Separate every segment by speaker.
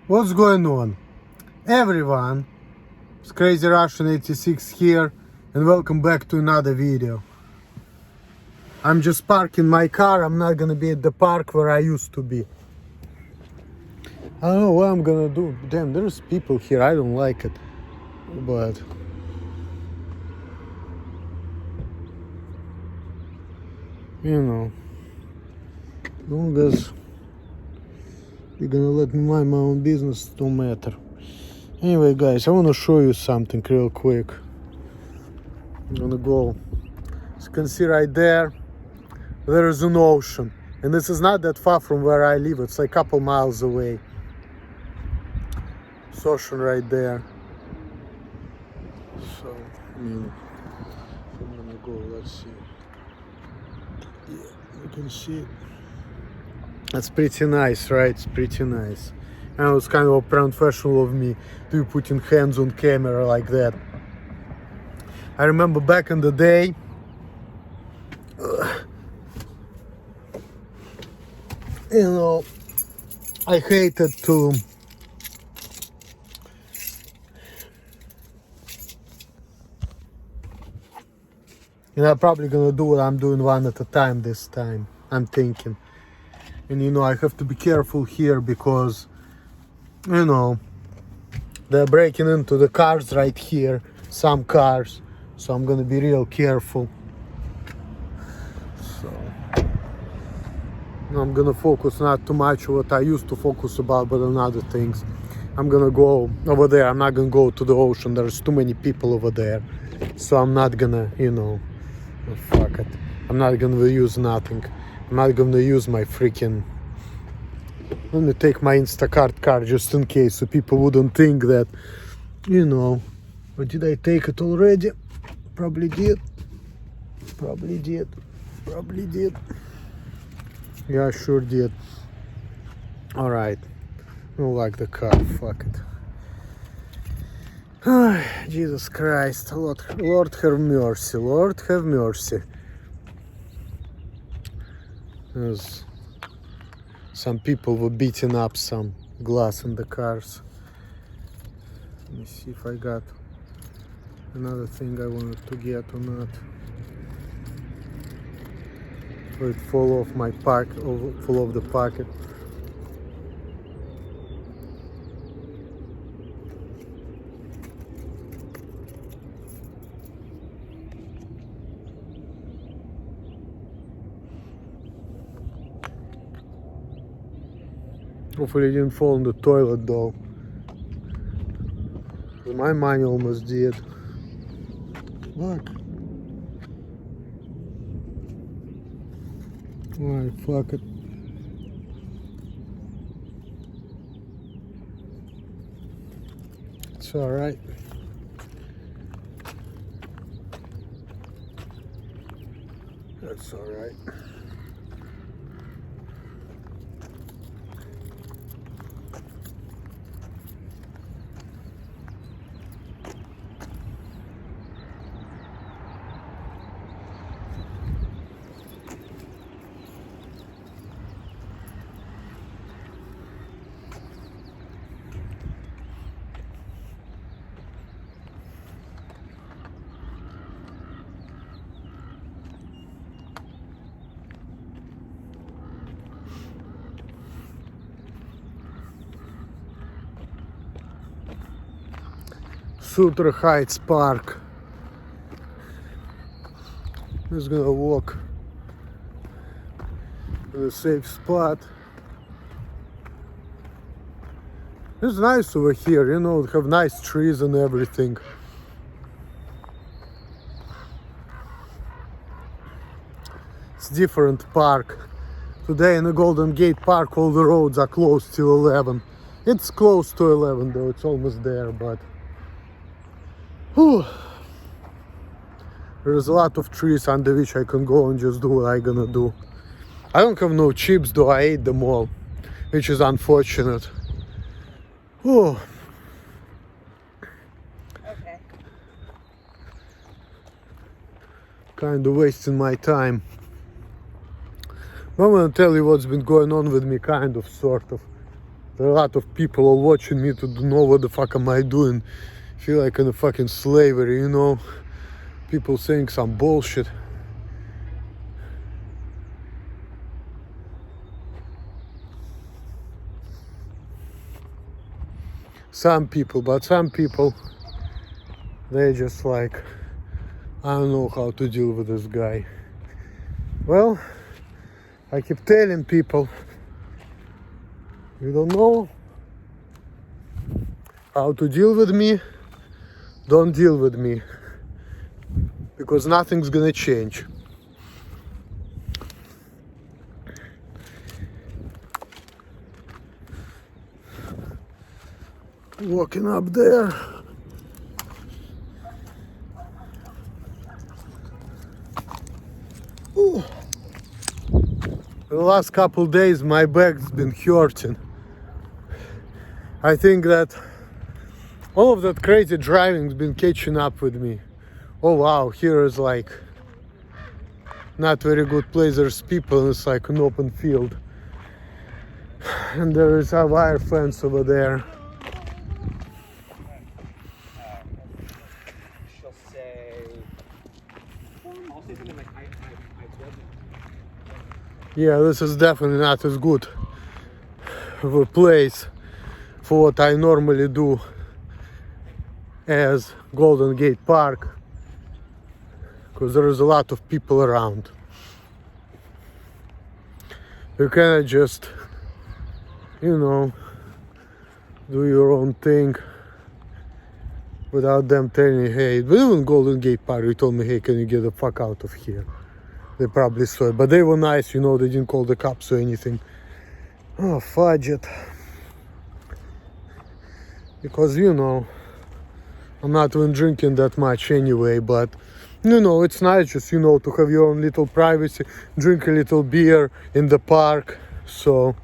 Speaker 1: What's going on? Everyone, it's Crazy Russian 86 here, and welcome back to another video. I'm just parking my car. I'm not gonna be at the park where I used to be. I don't know what I'm gonna do. Damn, there's people here. I don't like it, but you know, as long as you're gonna let me mind my own business, it don't matter. Anyway, guys, I want to show you something real quick. I'm gonna go. As you can see right there, there is an ocean, and this is not that far from where I live. It's like a couple miles away. It's ocean right there. So, I'm gonna go. Let's see. Yeah, you can see it. That's pretty nice, right? It's pretty nice. And it's kind of unprofessional of me to be putting hands on camera like that. I remember back in the day, you know, I hated to I'm probably gonna do what I'm doing one at a time this time, I'm thinking. And you know, I have to be careful here because, you know, they're breaking into the cars right here, some cars, so I'm gonna be real careful. So I'm gonna focus not too much on what I used to focus about, but on other things. I'm gonna go over there. I'm not gonna go to the ocean. There's too many people over there, so I'm not gonna, you know, fuck it. I'm not gonna use nothing. I'm not gonna use my freaking. Let me take my Instacart card just in case, so people wouldn't think that, you know. But did I take it already? Probably did. Probably did. Probably did. Yeah, I sure did. Alright. I don't like the car. Fuck it. Jesus Christ. Lord have mercy. Lord have mercy. There's some people were beating up some glass in the cars. Let me see if I got another thing I wanted to get or not. So it fall off my pocket, full of the pocket. Hopefully it didn't fall in the toilet though. My money almost did. Look. Alright, fuck it. It's alright. That's alright. Sutter Heights Park. I'm just gonna walk in a safe spot. It's nice over here, you know, have nice trees and everything. It's different park. Today in the Golden Gate Park all the roads are closed till 11. It's close to 11 though, it's almost there, but whew. There's a lot of trees under which I can go and just do what I'm gonna do. I don't have no chips though, I ate them all, which is unfortunate. Oh.
Speaker 2: Okay.
Speaker 1: Kind of wasting my time. But I'm gonna tell you what's been going on with me, kind of, sort of. There are a lot of people are watching me to know what the fuck am I doing. Feel like in a fucking slavery, you know. People saying some bullshit. Some people, they just like, I don't know how to deal with this guy. Well, I keep telling people, you don't know how to deal with me, don't deal with me, because nothing's gonna change. Walking up there. Ooh. The last couple days my back's been hurting. I think that all of that crazy driving's been catching up with me. Oh wow, here is like not very good place. There's people and it's like an open field. And there is a wire fence over there. Yeah, this is definitely not as good of a place for what I normally do as Golden Gate Park, because there is a lot of people around. You cannot just, you know, do your own thing without them telling you, hey, but even Golden Gate Park, they told me, hey, can you get the fuck out of here? They probably saw it, but they were nice, you know, they didn't call the cops or anything. Oh, fudge it. Because, you know, I'm not even drinking that much anyway, but, you know, it's nice just, you know, to have your own little privacy, drink a little beer in the park, so.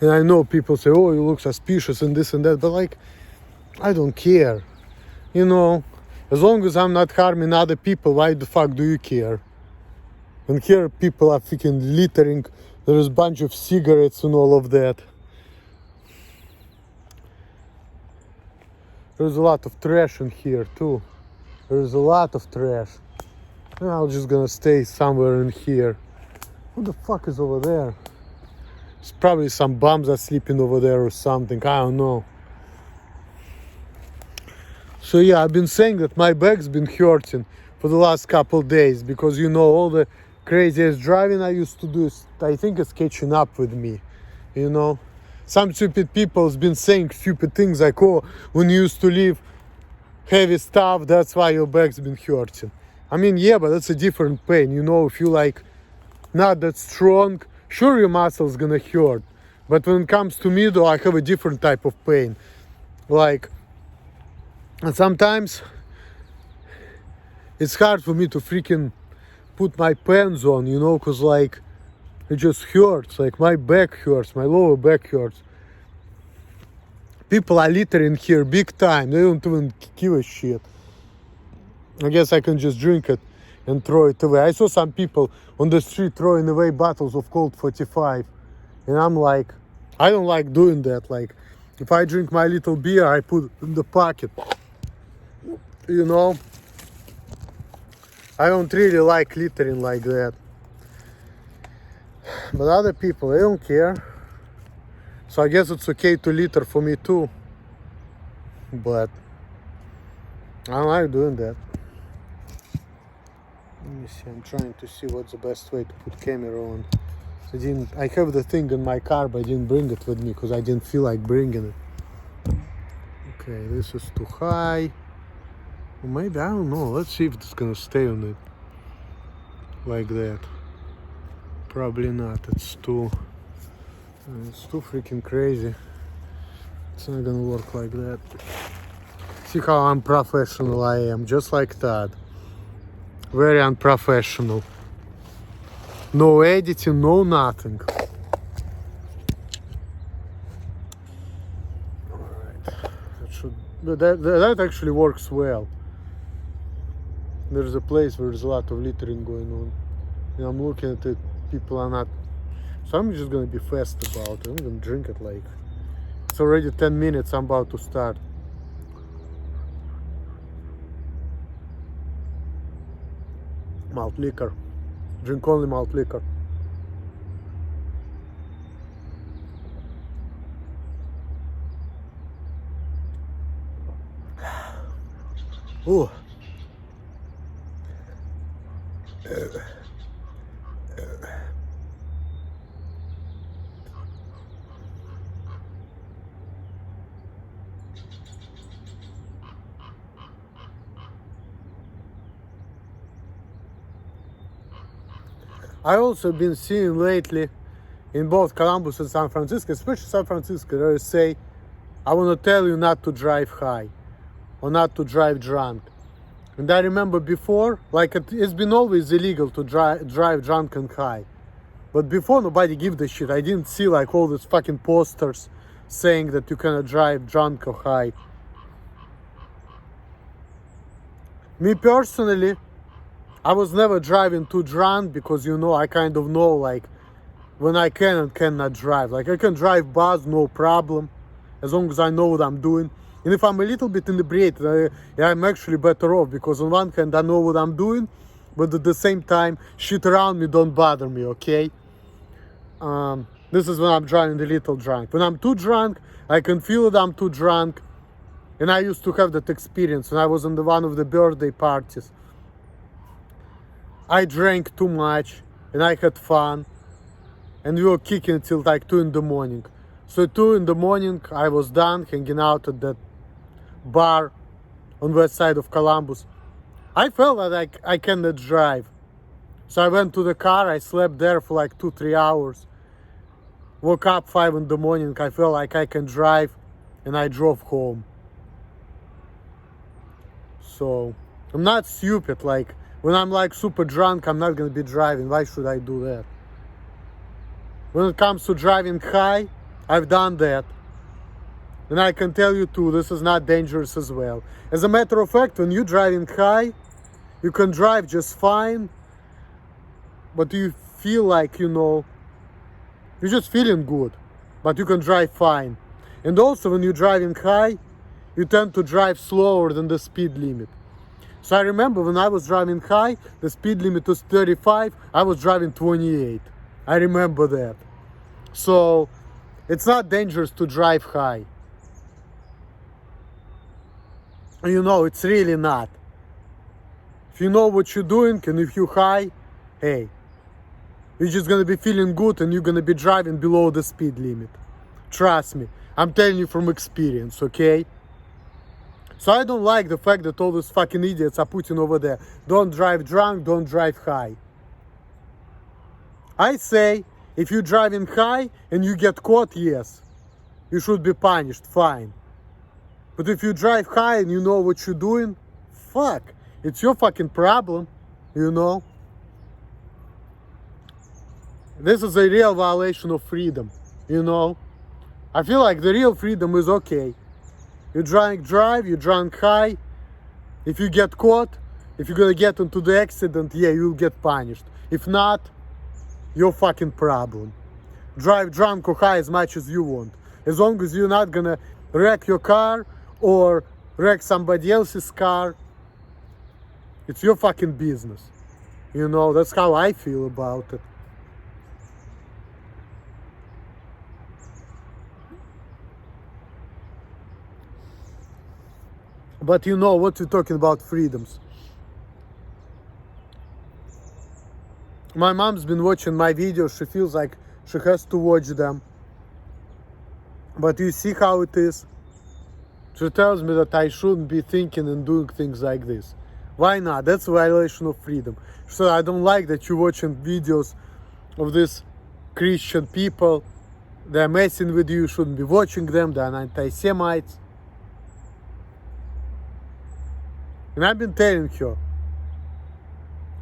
Speaker 1: And I know people say, oh, you look suspicious and this and that, but like, I don't care, you know. As long as I'm not harming other people, why the fuck do you care? And here people are freaking littering. There's a bunch of cigarettes and all of that. There's a lot of trash in here too. There's a lot of trash. And I'm just gonna stay somewhere in here. Who the fuck is over there? It's probably some bums are sleeping over there or something. I don't know. So yeah, I've been saying that my back's been hurting for the last couple days because, you know, all the craziest driving I used to do, I think it's catching up with me, you know. Some stupid people's been saying stupid things like, oh, when you used to lift heavy stuff, that's why your back's been hurting. I mean, yeah, but that's a different pain, you know. If you like not that strong, sure your muscle's gonna hurt. But when it comes to me though, I have a different type of pain. Like, and sometimes it's hard for me to freaking put my pants on, you know, because like it just hurts. Like my back hurts, my lower back hurts. People are littering here big time. They don't even give a shit. I guess I can just drink it and throw it away. I saw some people on the street throwing away bottles of Colt 45. And I'm like, I don't like doing that. Like, if I drink my little beer, I put it in the pocket. You know, I don't really like littering like that. But other people, they don't care. So I guess it's okay to litter for me too. But I don't like doing that. Let me see, I'm trying to see what's the best way to put camera on. I have the thing in my car, but I didn't bring it with me because I didn't feel like bringing it. Okay, this is too high. Maybe, I don't know. Let's see if it's gonna stay on it like that. Probably not. It's too freaking crazy. It's not gonna work like that. See how unprofessional I am, just like that. Very unprofessional. No editing, no nothing. Alright. That actually works well. There's a place where there's a lot of littering going on. And I'm looking at it, people are not. So I'm just gonna be fast about it. I'm gonna drink it like it's already 10 minutes. I'm about to start. Malt liquor. Drink only malt liquor. Ooh. I also been seeing lately in both Columbus and San Francisco, especially San Francisco, they say, I want to tell you not to drive high or not to drive drunk. And I remember before, like it's been always illegal to drive drunk and high. But before, nobody gave the shit. I didn't see like all these fucking posters saying that you cannot drive drunk or high. Me personally, I was never driving too drunk because, you know, I kind of know like when I can and cannot drive. Like I can drive bus, no problem, as long as I know what I'm doing. And if I'm a little bit inebriated, I'm actually better off because on one hand I know what I'm doing, but at the same time, shit around me don't bother me, okay? This is when I'm driving a little drunk. When I'm too drunk, I can feel that I'm too drunk. And I used to have that experience when I was on one of the birthday parties. I drank too much and I had fun and we were kicking till like 2 in the morning. So 2 in the morning I was done hanging out at that bar on west side of Columbus. I felt that I cannot drive. So I went to the car, I slept there for like 2-3 hours. Woke up 5 in the morning, I felt like I can drive and I drove home. So I'm not stupid, like when I'm like super drunk, I'm not gonna be driving. Why should I do that? When it comes to driving high, I've done that. And I can tell you too, this is not dangerous as well. As a matter of fact, when you're driving high, you can drive just fine, but you feel like, you know, you're just feeling good, but you can drive fine. And also when you're driving high, you tend to drive slower than the speed limit. So I remember when I was driving high, the speed limit was 35, I was driving 28. I remember that. So it's not dangerous to drive high. You know, it's really not. If you know what you're doing and if you're high, hey, you're just gonna be feeling good and you're gonna be driving below the speed limit. Trust me, I'm telling you from experience, okay? So I don't like the fact that all those fucking idiots are putting over there, don't drive drunk, don't drive high. I say, if you're driving high and you get caught, yes, you should be punished, fine. But if you drive high and you know what you're doing, fuck, it's your fucking problem, you know? This is a real violation of freedom, you know? I feel like the real freedom is okay. You drunk drive, you drunk high. If you get caught, if you're gonna get into the accident, yeah, you'll get punished. If not, your fucking problem. Drive drunk or high as much as you want. As long as you're not gonna wreck your car or wreck somebody else's car, it's your fucking business. You know, that's how I feel about it. But you know what we're talking about, freedoms. My mom's been watching my videos. She feels like she has to watch them. But you see how it is? She tells me that I shouldn't be thinking and doing things like this. Why not? That's a violation of freedom. So I don't like that you're watching videos of these Christian people. They're messing with you. You shouldn't be watching them. They're anti-Semites. And I've been telling her,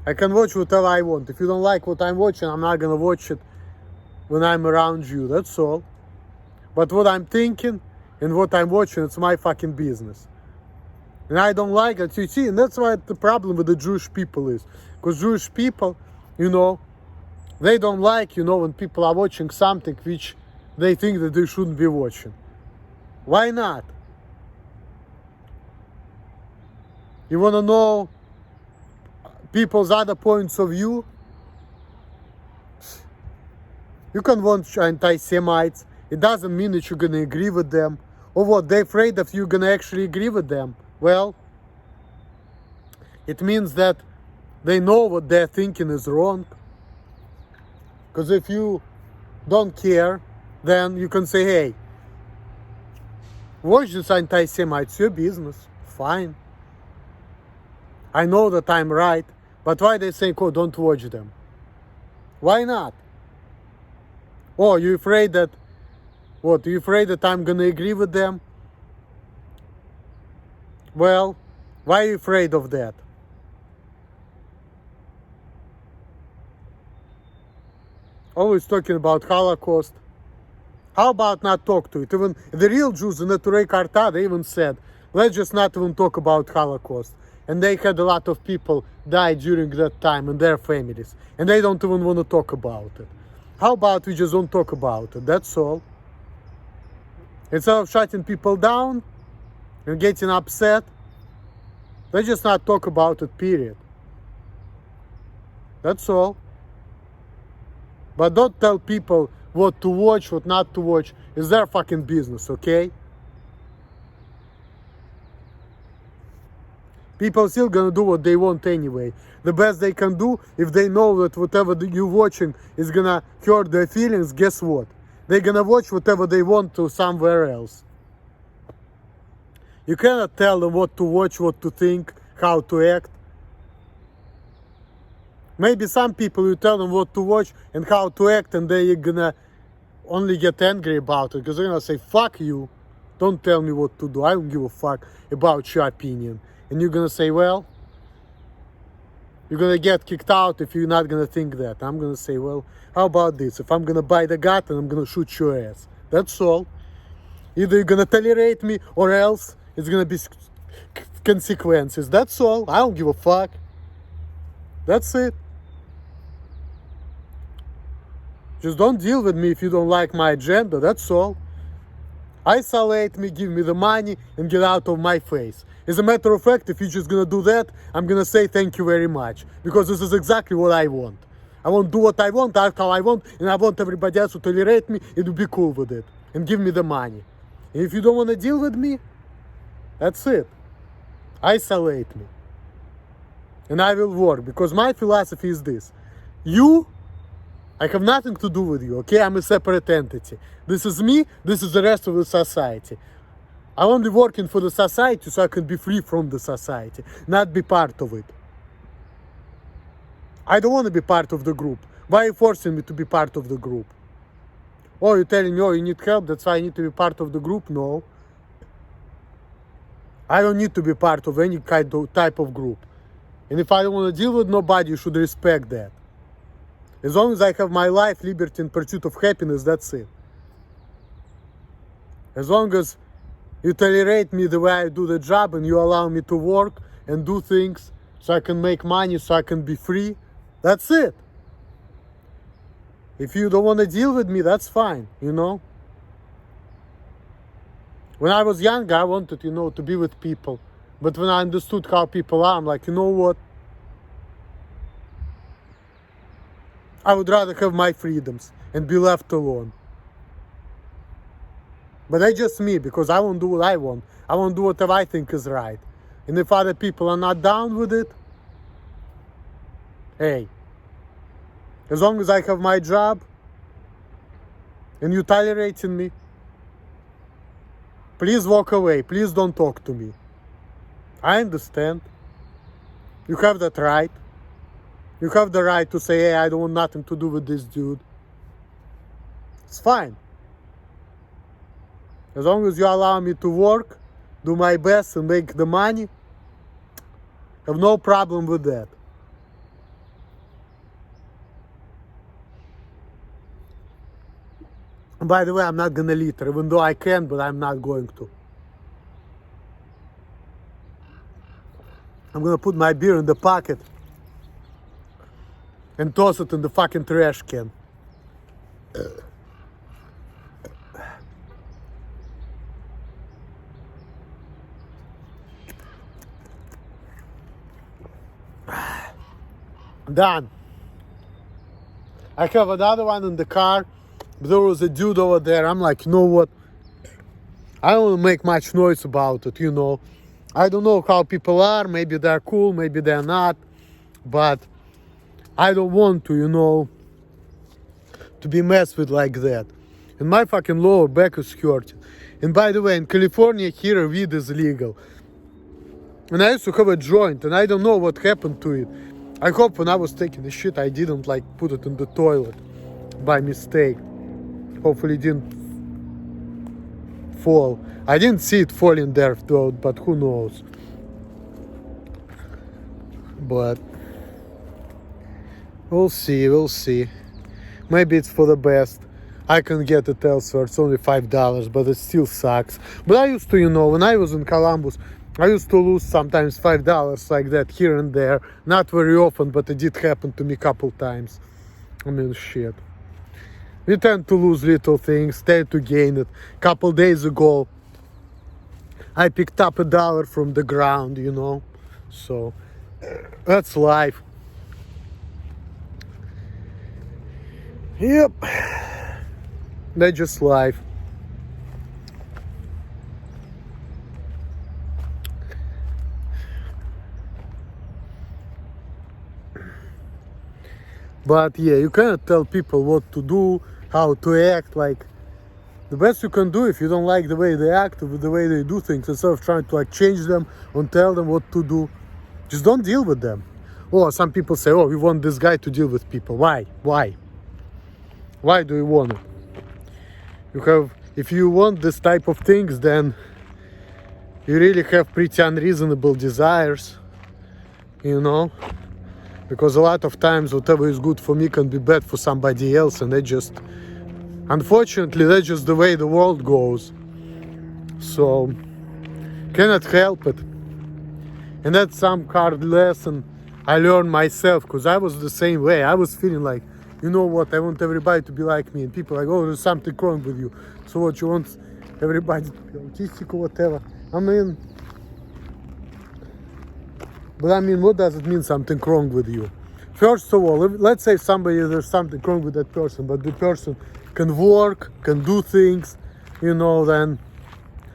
Speaker 1: I can watch whatever I want. If you don't like what I'm watching, I'm not gonna watch it when I'm around you, that's all. But what I'm thinking and what I'm watching, it's my fucking business. And I don't like it, you see, and that's why the problem with the Jewish people is. Because Jewish people, you know, They don't like, when people are watching something which they think that they shouldn't be watching. Why not? You want to know people's other points of view? You can watch anti-Semites. It doesn't mean that you're going to agree with them. Or what, they're afraid that you're going to actually agree with them. Well, it means that they know what they're thinking is wrong. Because if you don't care, then you can say, hey, watch this anti-Semite, it's your business. Fine. I know that I'm right, but why they say, oh, don't watch them? Why not? Oh, you afraid that, what, you afraid that I'm gonna agree with them? Well, why are you afraid of that? Always talking about Holocaust. How about not talk to it? Even the real Jews in the Neturei Karta, they even said, let's just not even talk about Holocaust. And they had a lot of people die during that time and their families. And they don't even want to talk about it. How about we just don't talk about it? That's all. Instead of shutting people down and getting upset, let's just not talk about it, period. That's all. But don't tell people what to watch, what not to watch. It's their fucking business, okay? People still gonna do what they want anyway. The best they can do, if they know that whatever you're watching is gonna hurt their feelings, guess what? They're gonna watch whatever they want to somewhere else. You cannot tell them what to watch, what to think, how to act. Maybe some people, you tell them what to watch and how to act, and they're gonna only get angry about it, because they're gonna say, fuck you, don't tell me what to do, I don't give a fuck about your opinion. And you're gonna say, well, you're gonna get kicked out if you're not gonna think that. I'm gonna say, well, how about this? If I'm gonna buy the gun, and I'm gonna shoot your ass. That's all. Either you're gonna tolerate me, or else it's gonna be consequences. That's all. I don't give a fuck. That's it. Just don't deal with me if you don't like my agenda, that's all. Isolate me, give me the money, and get out of my face. As a matter of fact, if you're just gonna do that, I'm gonna say thank you very much. Because this is exactly what I want. I want to do what I want, act how I want, and I want everybody else to tolerate me and to be cool with it. And give me the money. And if you don't want to deal with me, that's it. Isolate me. And I will work, because my philosophy is this. I have nothing to do with you, okay? I'm a separate entity. This is me, this is the rest of the society. I'm only working for the society so I can be free from the society, not be part of it. I don't want to be part of the group. Why are you forcing me to be part of the group? Oh, you're telling me, oh, you need help, that's why I need to be part of the group? No. I don't need to be part of any kind of type of group. And if I don't want to deal with nobody, you should respect that. As long as I have my life, liberty, and pursuit of happiness, that's it. As long as you tolerate me the way I do the job and you allow me to work and do things so I can make money, so I can be free, that's it. If you don't want to deal with me, that's fine, When I was younger, I wanted, to be with people. But when I understood how people are, I'm like, you know what? I would rather have my freedoms and be left alone. But that's just me, because I won't do what I want. I won't do whatever I think is right. And if other people are not down with it, hey, as long as I have my job and you tolerating me, please walk away. Please don't talk to me. I understand. You have that right. You have the right to say, hey, I don't want nothing to do with this dude. It's fine. As long as you allow me to work, do my best and make the money, I have no problem with that. And by the way, I'm not gonna litter, even though I can, but I'm not going to. I'm gonna put my beer in the pocket. and toss it in the fucking trash can. Done. I have another one in the car. There was a dude over there. I'm like, you know what? I don't want to make much noise about it, you know. I don't know how people are. Maybe they're cool, maybe they're not. But I don't want to, you know, to be messed with like that. And my fucking lower back is hurting. And by the way, in California, here weed is legal. And I used to have a joint, and I don't know what happened to it. I hope when I was taking the shit, I didn't like put it in the toilet by mistake. Hopefully it didn't fall. I didn't see it falling there though, but who knows. But we'll see. Maybe it's for the best. I can get it elsewhere. It's only $5, but it still sucks. But I used to, you know, when I was in Columbus, I used to lose sometimes $5 like that here and there. Not very often, but it did happen to me a couple times. I mean, shit. We tend to lose little things, tend to gain it. Couple days ago, I picked up $1 from the ground, you know. So, that's life. Yep. That's just life. But yeah, you cannot tell people what to do, how to act. Like, the best you can do if you don't like the way they act, the way they do things, instead of trying to like change them and tell them what to do, just don't deal with them. Or some people say, oh, we want this guy to deal with people. Why? Why do you want it? If you want this type of things, then you really have pretty unreasonable desires, you know? Because a lot of times whatever is good for me can be bad for somebody else, and unfortunately, that's just the way the world goes. So, cannot help it. And that's some hard lesson I learned myself, because I was the same way. I was feeling like, you know what, I want everybody to be like me. And people are like, oh, there's something wrong with you. So what, you want everybody to be autistic or whatever? But what does it mean something wrong with you? First of all, let's say there's something wrong with that person, but the person can work, can do things, you know, then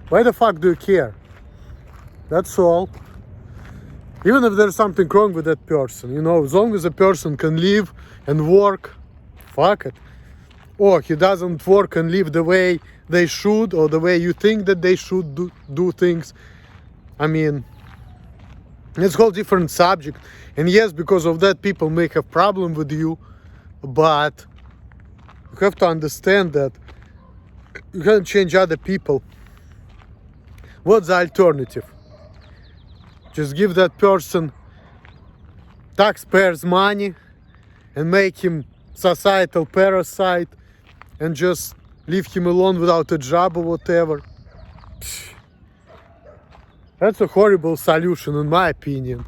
Speaker 1: why the fuck do you care? That's all. Even if there's something wrong with that person, you know, as long as a person can live and work, fuck it. Or he doesn't work and live the way they should, or the way you think that they should do things. It's a whole different subject. And yes, because of that, people may have problem with you, but you have to understand that you can't change other people. What's the alternative? Just give that person taxpayers' money and make him societal parasite and just leave him alone without a job or whatever. That's a horrible solution, in my opinion.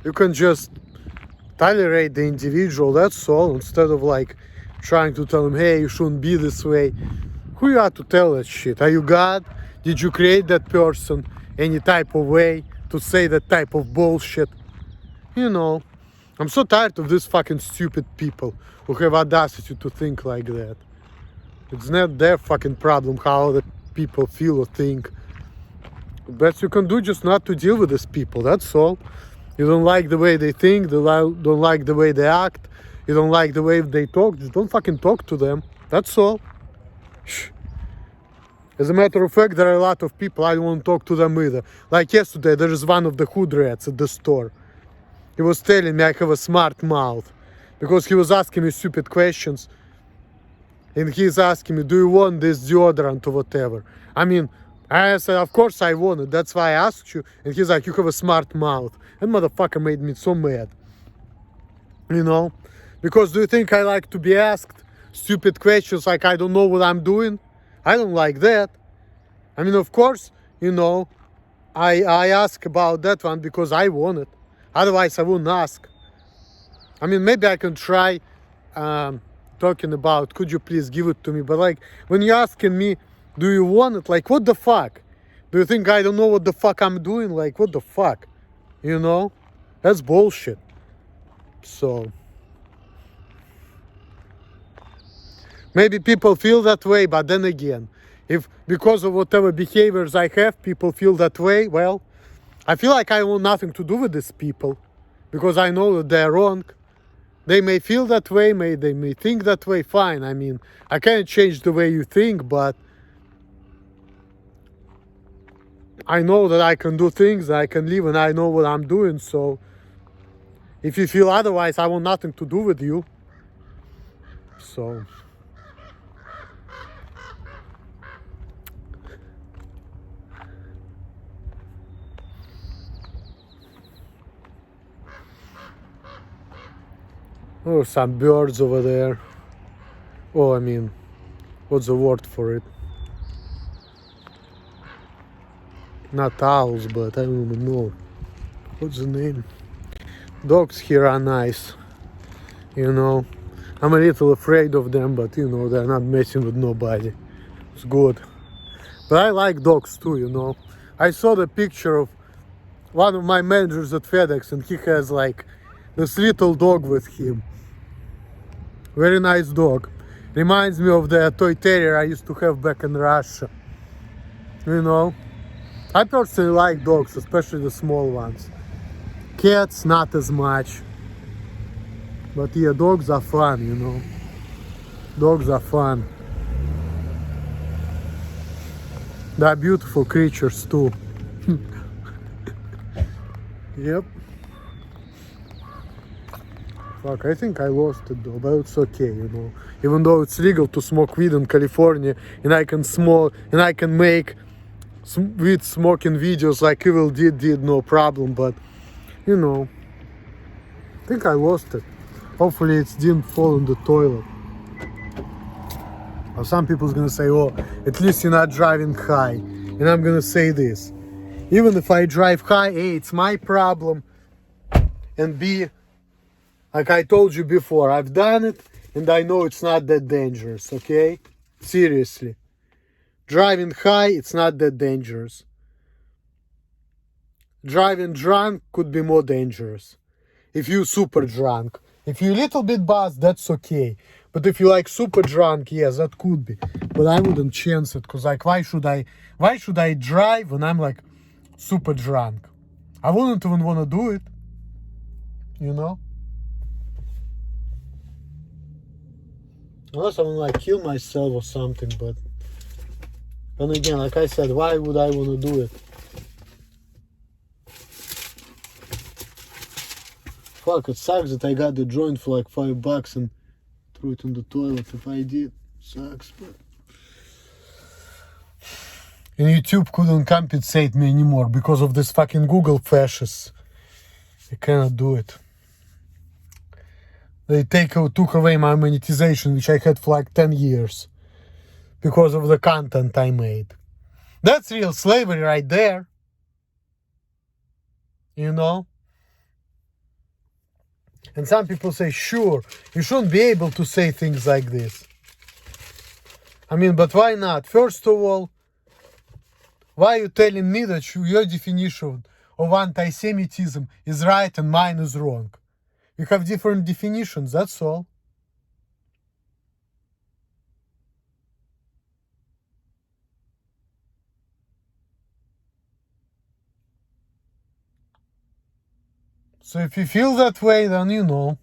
Speaker 1: You can just tolerate the individual, that's all, instead of like trying to tell him, hey, you shouldn't be this way. Who you are to tell that shit? Are you God? Did you create that person any type of way to say that type of bullshit? You know, I'm so tired of these fucking stupid people who have audacity to think like that. It's not their fucking problem how other people feel or think. The best you can do just not to deal with these people, that's all. You don't like the way they think, don't like the way they act, you don't like the way they talk, just don't fucking talk to them, that's all. As a matter of fact, there are a lot of people I don't want to talk to them either. Like yesterday, there is one of the hood rats at the store. He was telling me I have a smart mouth because he was asking me stupid questions. And he's asking me, do you want this deodorant or whatever? I said, of course I want it. That's why I asked you. And he's like, you have a smart mouth. That motherfucker made me so mad. You know? Because do you think I like to be asked stupid questions like I don't know what I'm doing? I don't like that. Of course, you know, I ask about that one because I want it. Otherwise, I wouldn't ask. I mean, maybe I can try talking about, could you please give it to me? But like, when you're asking me, do you want it? Like, what the fuck? Do you think I don't know what the fuck I'm doing? Like, what the fuck? You know? That's bullshit. So, maybe people feel that way, but then again, if because of whatever behaviors I have, people feel that way, well, I feel like I want nothing to do with these people because I know that they're wrong. They may feel that way, they may think that way, fine. I mean, I can't change the way you think, but I know that I can do things, I can live, and I know what I'm doing. So if you feel otherwise, I want nothing to do with you. So oh, some birds over there. Oh, I mean, what's the word for it? Not owls, but I don't even know. What's the name? Dogs here are nice, you know. I'm a little afraid of them, but you know, they're not messing with nobody. It's good. But I like dogs too, you know. I saw the picture of one of my managers at FedEx, and he has like this little dog with him. Very nice dog. Reminds me of the toy terrier I used to have back in Russia. You know, I personally like dogs, especially the small ones. Cats, not as much. But yeah, dogs are fun, you know. Dogs are fun. They're beautiful creatures too. Yep. Fuck, I think I lost it though, but it's okay, you know. Even though it's legal to smoke weed in California, and I can make weed smoking videos like Evil did no problem, but you know, I think I lost it. Hopefully it didn't fall in the toilet. Or some people's gonna say, oh, at least you're not driving high. And I'm gonna say this. Even if I drive high, A, it's my problem, and B, like I told you before, I've done it, and I know it's not that dangerous, okay? Seriously. Driving high, it's not that dangerous. Driving drunk could be more dangerous. If you're super drunk. If you're a little bit buzzed, that's okay. But if you're like super drunk, yes, that could be. But I wouldn't chance it, because like, why should I drive when I'm like super drunk? I wouldn't even want to do it, you know? Unless I want to like kill myself or something, but then again, like I said, why would I want to do it? Fuck, it sucks that I got the joint for like $5 and threw it in the toilet. If I did, sucks, but... And YouTube couldn't compensate me anymore because of this fucking Google fascists. I cannot do it. They took away my monetization, which I had for like 10 years. Because of the content I made. That's real slavery right there. You know? And some people say, sure, you shouldn't be able to say things like this. I mean, but why not? First of all, why are you telling me that your definition of anti-Semitism is right and mine is wrong? You have different definitions, that's all. So if you feel that way, then you know.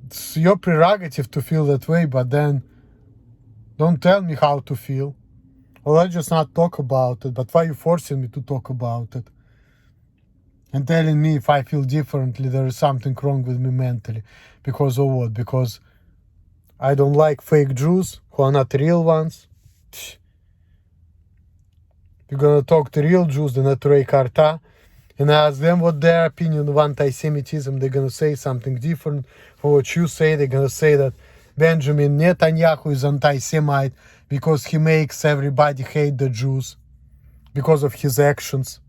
Speaker 1: It's your prerogative to feel that way, but then don't tell me how to feel. Or let's just not talk about it. But why are you forcing me to talk about it? And telling me if I feel differently, there is something wrong with me mentally. Because of what? Because I don't like fake Jews who are not real ones. You're gonna talk to real Jews, the Naturei Karta, and ask them what their opinion of anti-Semitism. They're gonna say something different from what you say. They're gonna say that Benjamin Netanyahu is anti-Semite because he makes everybody hate the Jews because of his actions.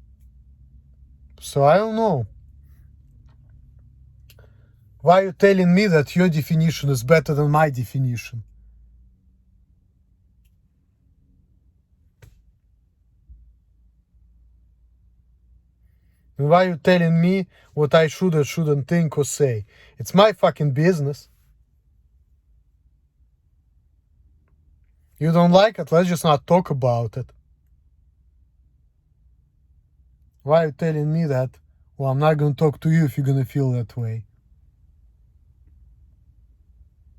Speaker 1: So I don't know. Why are you telling me that your definition is better than my definition? And why are you telling me what I should or shouldn't think or say? It's my fucking business. You don't like it? Let's just not talk about it. Why are you telling me that? Well, I'm not gonna talk to you if you're gonna feel that way.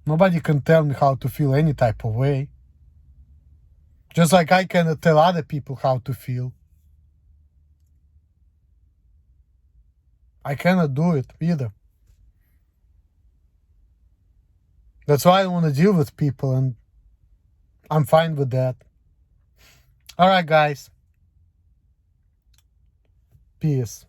Speaker 1: Nobody can tell me how to feel any type of way. Just like I cannot tell other people how to feel. I cannot do it either. That's why I don't want to deal with people, and I'm fine with that. All right, guys. Peace.